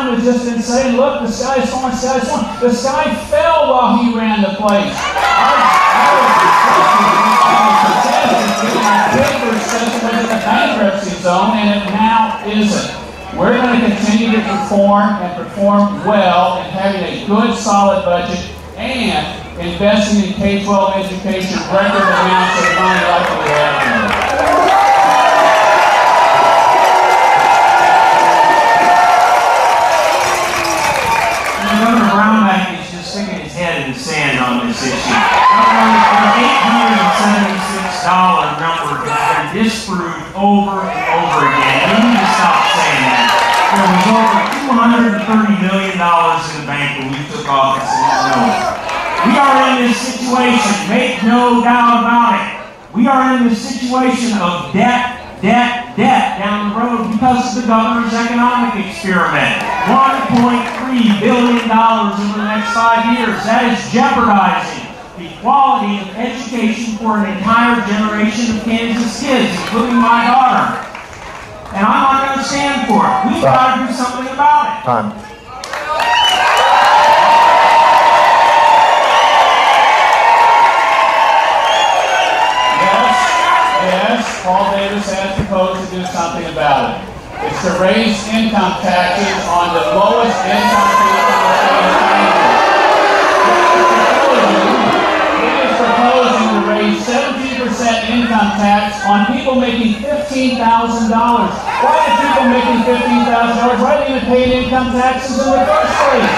Brown has just been saying, look, the sky's falling, the sky's falling. The sky fell while he ran the place. Papers says it was in the bankruptcy zone, and it now isn't. We're going to continue to perform and perform well and having a good, solid budget and investing in K-12 education record amounts of money like we have here. Governor Brownback is just sticking his head in the sand on this issue. The $876 number has been disproved over and over again. You need to stop saying that. There was over $230 million in the bank when we took office and didn't know it. We are in this situation, make no doubt about it. We are in this situation of debt down the road because of the governor's economic experiment. $1.3 billion over the next 5 years. That is jeopardizing the quality of education for an entire generation of Kansas kids, including my daughter. And I'm not going to stand for it. We've got to do something about it. Time. Paul Davis has proposed to do something about it. It's to raise income taxes on the lowest income people in the state of Kansas. He is proposing to raise 17% income tax on people making $15,000. Why do people making $15,000? Why do they even pay income taxes in the first place?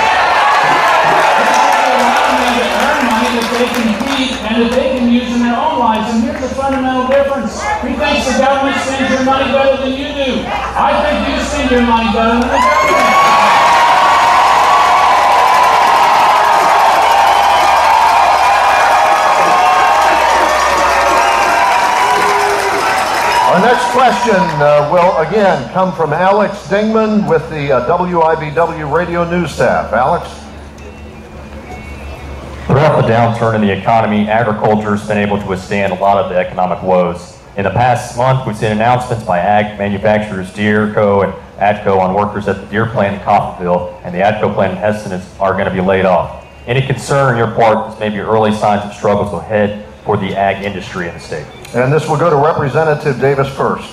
To earn money that they can keep and that they can use in their own lives. And here's the fundamental difference. He thinks the government spends your money better than you do. I think you spend your money better than the government. Our next question will again come from Alex Dingman with the WIBW Radio News staff. Alex? Throughout the downturn in the economy, agriculture has been able to withstand a lot of the economic woes. In the past month, we've seen announcements by ag manufacturers Deere Co. and AGCO on workers at the Deere plant in Coffeyville and the AGCO plant in Heston are going to be laid off. Any concern on your part that maybe early signs of struggles ahead for the ag industry in the state? And this will go to Representative Davis first.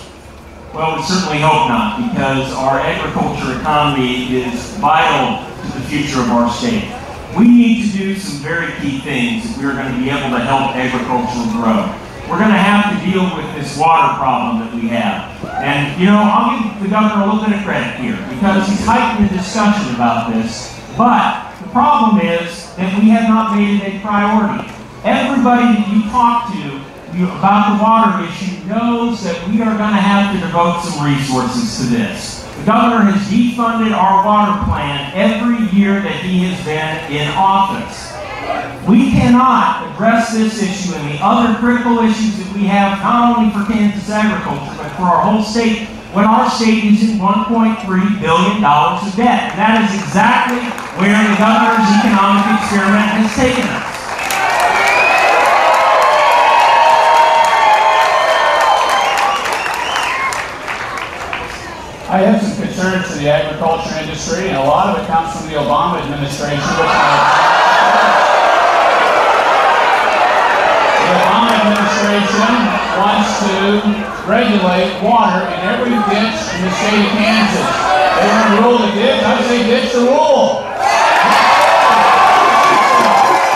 Well, we certainly hope not, because our agriculture economy is vital to the future of our state. We need to do some very key things if we're going to be able to help agriculture grow. We're going to have to deal with this water problem that we have. And, you know, I'll give the governor a little bit of credit here because he's heightened the discussion about this. But the problem is that we have not made it a priority. Everybody that you talk to about the water issue knows that we are going to have to devote some resources to this. The governor has defunded our water plan every year that he has been in office. We cannot address this issue and the other critical issues that we have, not only for Kansas agriculture, but for our whole state, when our state is in $1.3 billion of debt. And that is exactly where the governor's economic experiment has taken us. I have some concerns for the agriculture industry, and a lot of it comes from the Obama administration. The Obama administration wants to regulate water in every ditch in the state of Kansas. They want to rule the ditch. I say ditch the rule.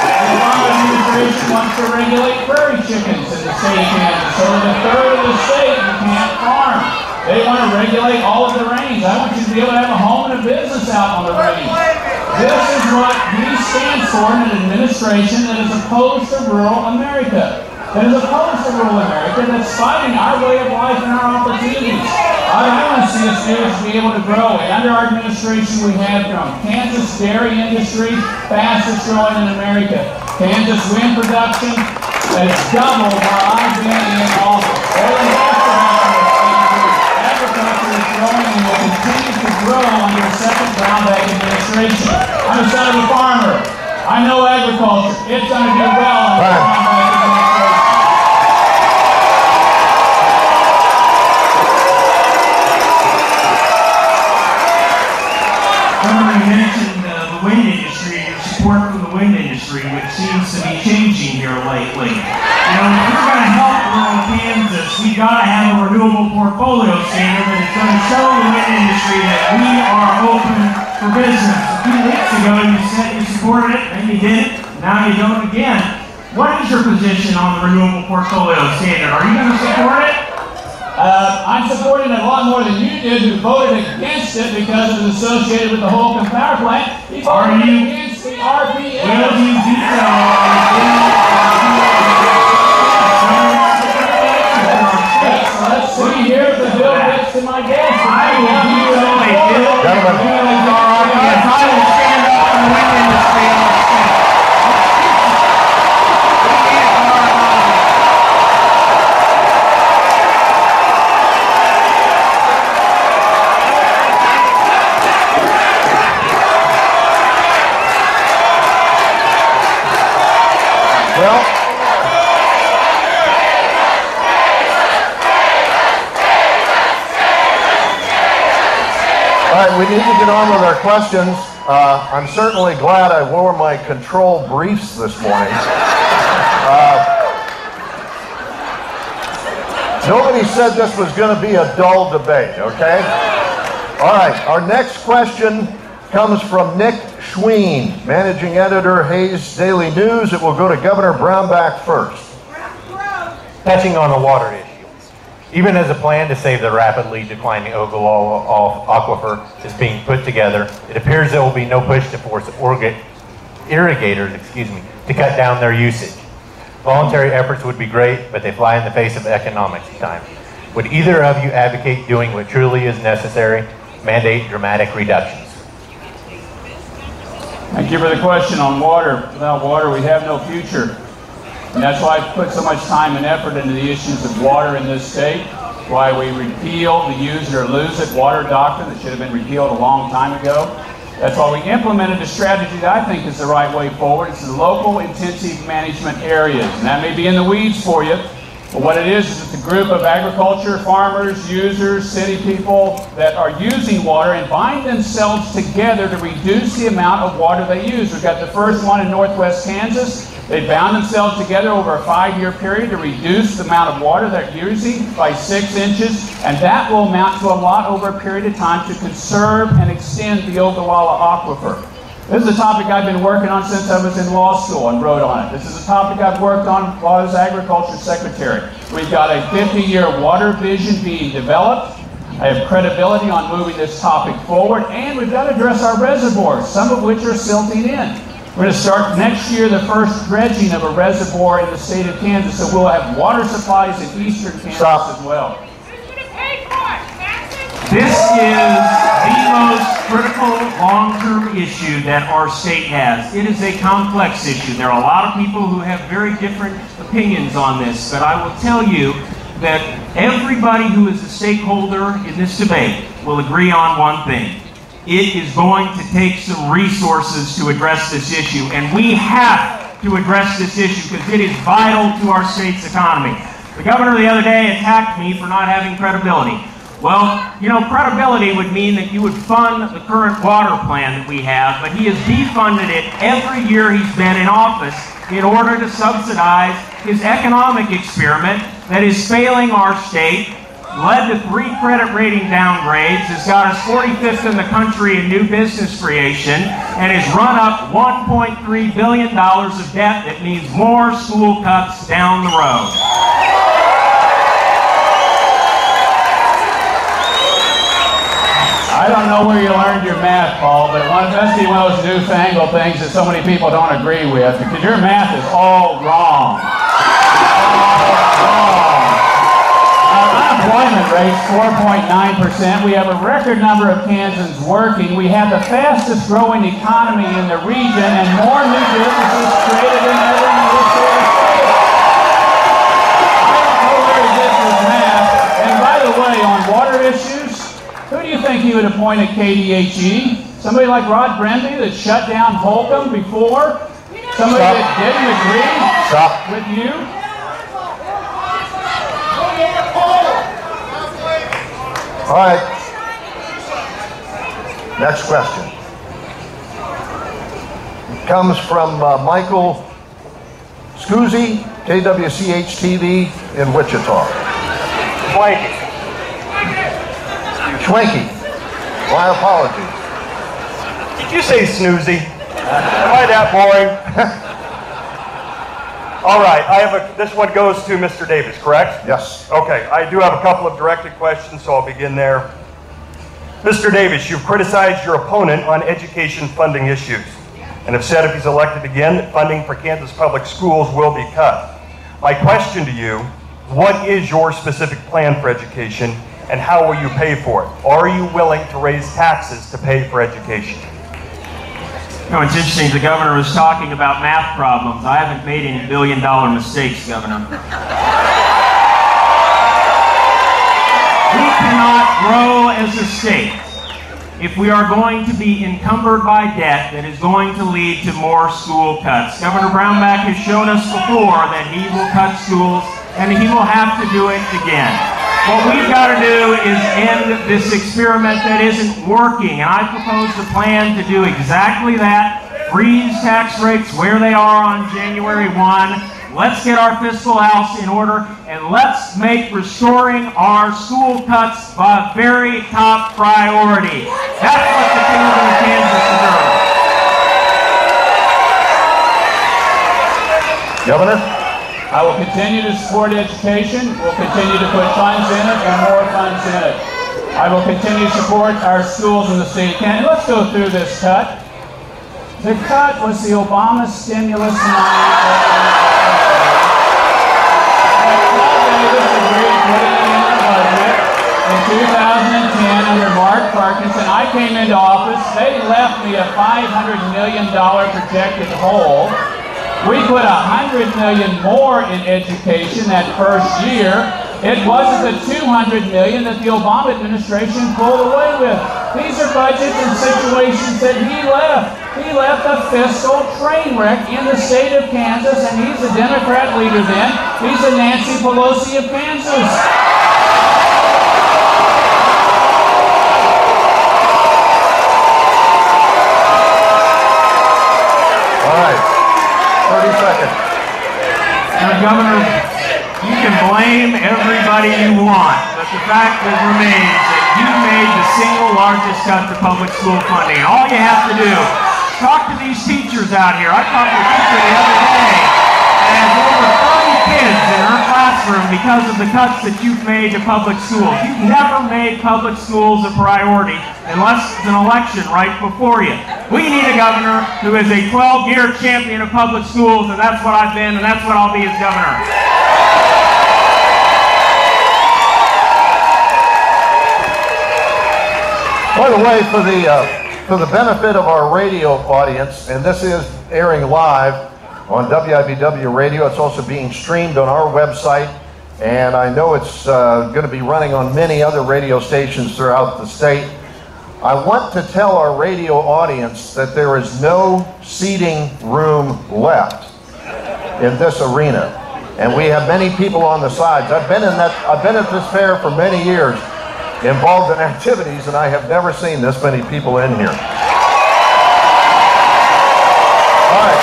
The Obama administration wants to regulate prairie chickens in the state of Kansas. So in a third of the state, you can't farm. They want to regulate all of the range. I want you to be able to have a home and a business out on the range. This is what he stands for in an administration that is opposed to rural America. That is opposed to rural America, that's fighting our way of life and our opportunities. All I want to see us do is be able to grow. And under our administration, we have grown. Kansas dairy industry, fastest growing in America. Kansas wind production has doubled while I've been in office. Agriculture is growing and will continue to grow under a second Brownback administration. I'm a son of a farmer. I know agriculture. It's going to do well under the Brownback administration. Governor, you mentioned the wind industry, your support for the wind industry, which seems to be changing here lately. You know, if we're going to help rural Kansas, we've got to have a renewable portfolio standard that is going to show the wind industry that we are open for business. A few weeks ago, you said you supported it, and you did it, now you don't again. What is your position on the renewable portfolio standard? Are you going to support it? I'm supporting it a lot more than you did, who voted against it because it was associated with the Holcomb Power Plant. He voted against the RPS. Will you veto? Let's see here if the bill gets to my desk. I will veto a bill that repeals our RPS. I will stand up for the wind industry in our state. Well, all right, we need to get on with our questions. I'm certainly glad I wore my control briefs this morning. Nobody said this was going to be a dull debate, okay? All right, our next question comes from Nick Schween, Managing Editor, Hayes Daily News. It will go to Governor Brownback first. Touching on the water issue. Even as a plan to save the rapidly declining Ogallala aquifer is being put together, it appears there will be no push to force irrigators to cut down their usage. Voluntary efforts would be great, but they fly in the face of economics at times. Would either of you advocate doing what truly is necessary, mandate dramatic reductions? Thank you for the question on water. Without water, we have no future. And that's why I put so much time and effort into the issues of water in this state. Why we repeal the use it or lose it water doctrine that should have been repealed a long time ago. That's why we implemented a strategy that I think is the right way forward. It's the local intensive management areas. And that may be in the weeds for you. But what it is it's a group of agriculture, farmers, users, city people that are using water and bind themselves together to reduce the amount of water they use. We've got the first one in northwest Kansas. They bound themselves together over a 5-year period to reduce the amount of water they're using by 6 inches, and that will amount to a lot over a period of time to conserve and extend the Ogallala aquifer. This is a topic I've been working on since I was in law school and wrote on it. This is a topic I've worked on while I was Agriculture Secretary. We've got a 50-year water vision being developed. I have credibility on moving this topic forward, and we've got to address our reservoirs, some of which are silting in. We're going to start next year the first dredging of a reservoir in the state of Kansas, so we'll have water supplies in eastern Kansas as well. This is the most critical long-term issue that our state has. It is a complex issue. There are a lot of people who have very different opinions on this, but I will tell you that everybody who is a stakeholder in this debate will agree on one thing. It is going to take some resources to address this issue, and we have to address this issue because it is vital to our state's economy. The governor the other day attacked me for not having credibility. Well, you know, credibility would mean that you would fund the current water plan that we have, but he has defunded it every year he's been in office in order to subsidize his economic experiment that is failing our state, led to 3 credit rating downgrades, has got us 45th in the country in new business creation, and has run up $1.3 billion of debt that means more school cuts down the road. I don't know where you learned your math, Paul, but it must be one of those newfangled things that so many people don't agree with, because your math is all wrong. Our unemployment rate's 4.9%. We have a record number of Kansans working. We have the fastest growing economy in the region and more new businesses created than ever in the history of the state. I don't know where he gets his math. And by the way, on water issues, who do you think he would appoint at KDHE? Somebody like Rod Brenby that shut down Holcomb before? Somebody that didn't agree with you? All right. Next question. comes from Michael Scuzzi, KWCH-TV in Wichita. Schwanky. My apologies. Did you say snoozy? Am I that boring? All right, this one goes to Mr. Davis, correct? Yes. Okay, I do have a couple of directed questions, so I'll begin there. Mr. Davis, you've criticized your opponent on education funding issues and have said if he's elected again, that funding for Kansas public schools will be cut. My question to you, what is your specific plan for education and how will you pay for it? Are you willing to raise taxes to pay for education? No, it's interesting. The governor was talking about math problems. I haven't made any billion-dollar mistakes, Governor. We cannot grow as a state if we are going to be encumbered by debt that is going to lead to more school cuts. Governor Brownback has shown us before that he will cut schools, and he will have to do it again. What we've got to do is end this experiment that isn't working, and I propose a plan to do exactly that. Freeze tax rates where they are on January 1. Let's get our fiscal house in order, and let's make restoring our school cuts a very top priority. That's what the people of Kansas deserve. Governor? I will continue to support education. We'll continue to put funds in it and more funds in it. I will continue to support our schools in the state of Kansas. Let's go through this cut. The cut was the Obama stimulus money that Davis agreed to put it in the budget in 2010 under Mark Parkinson. I came into office. They left me a $500 million projected hole. We put $100 million more in education that first year. It wasn't the $200 million that the Obama administration pulled away with. These are budgets and situations that he left. He left a fiscal train wreck in the state of Kansas, and he's a Democrat leader then. He's a Nancy Pelosi of Kansas. All right. 30 seconds. Now, Governor, you can blame everybody you want, but the fact remains that you made the single largest cut to public school funding. All you have to do is talk to these teachers out here. I talked to a teacher the other day that has over 30 kids in her classroom because of the cuts that you've made to public schools. You've never made public schools a priority unless it's an election right before you. We need a governor who is a 12-year champion of public schools, and that's what I've been, and that's what I'll be as governor. By the way, for the benefit of our radio audience, and this is airing live on WIBW Radio, it's also being streamed on our website, and I know it's going to be running on many other radio stations throughout the state. I want to tell our radio audience that there is no seating room left in this arena, and we have many people on the sides. I've been at this fair for many years, involved in activities, and I have never seen this many people in here. All right.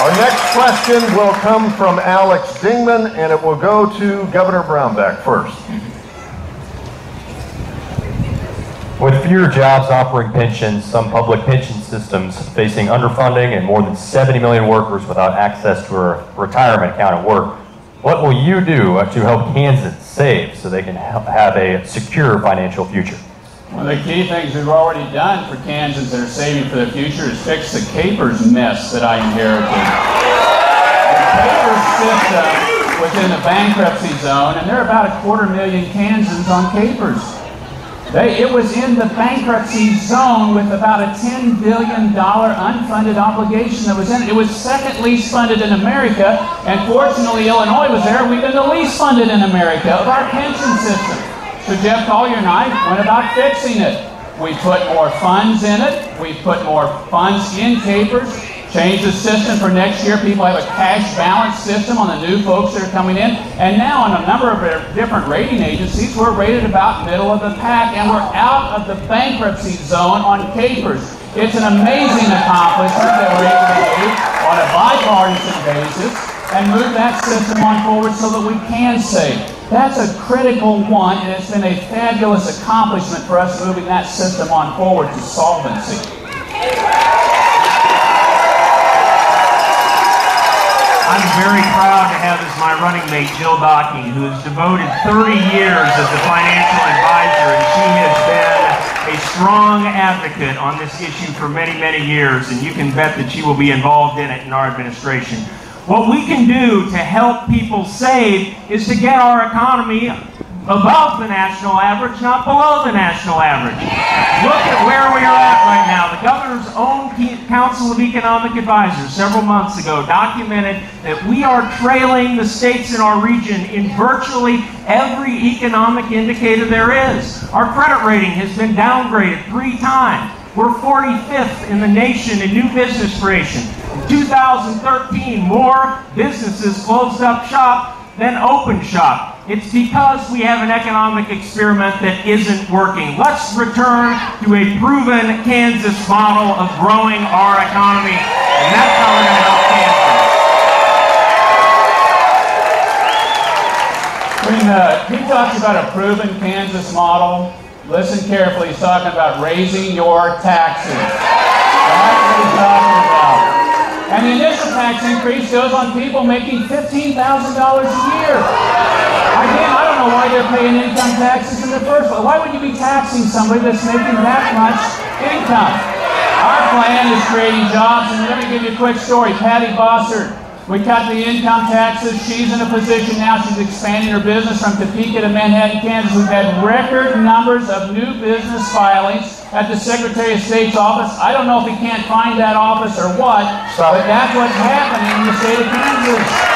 Our next question will come from Alex Dingman, and it will go to Governor Brownback first. With fewer jobs offering pensions, some public pension systems facing underfunding, and more than 70 million workers without access to a retirement account at work, what will you do to help Kansans save so they can have a secure financial future? One of the key things we've already done for Kansans that are saving for the future is fix the capers mess that I inherited. The capers system within the bankruptcy zone, and there are about 250,000 Kansans on capers. It was in the bankruptcy zone with about a $10 billion unfunded obligation that was in it. It was second least funded in America, and fortunately Illinois was there. We've been the least funded in America of our pension system. So Jeff Collier and I went about fixing it. We put more funds in it. We put more funds in capers. Changed the system for next year. People have a cash balance system on the new folks that are coming in. And now on a number of different rating agencies, we're rated about middle of the pack, and we're out of the bankruptcy zone on capers. It's an amazing accomplishment that we're able to do on a bipartisan basis and move that system on forward so that we can save. That's a critical one, and it's been a fabulous accomplishment for us moving that system on forward to solvency. I'm very proud to have as my running mate Jill Docking, who has devoted 30 years as a financial advisor, and she has been a strong advocate on this issue for many, many years, and you can bet that she will be involved in it in our administration. What we can do to help people save is to get our economy above the national average, not below the national average. Look at where we are at right now. The governor's own Council of Economic Advisors several months ago documented that we are trailing the states in our region in virtually every economic indicator there is. Our credit rating has been downgraded 3 times. We're 45th in the nation in new business creation. In 2013, more businesses closed up shop than opened shop. It's because we have an economic experiment that isn't working. Let's return to a proven Kansas model of growing our economy, and that's how we're going to help Kansas. When he talks about a proven Kansas model, listen carefully. He's talking about raising your taxes. That's what he's talking about. And the initial tax increase goes on people making $15,000 a year. Again, I don't know why they're paying income taxes in the first place. Why would you be taxing somebody that's making that much income? Our plan is creating jobs, and let me give you a quick story. Patty Bossert, we cut the income taxes. She's in a position now, she's expanding her business from Topeka to Manhattan, Kansas. We've had record numbers of new business filings at the Secretary of State's office. I don't know if he can't find that office or what, but that's what's happening in the state of Kansas.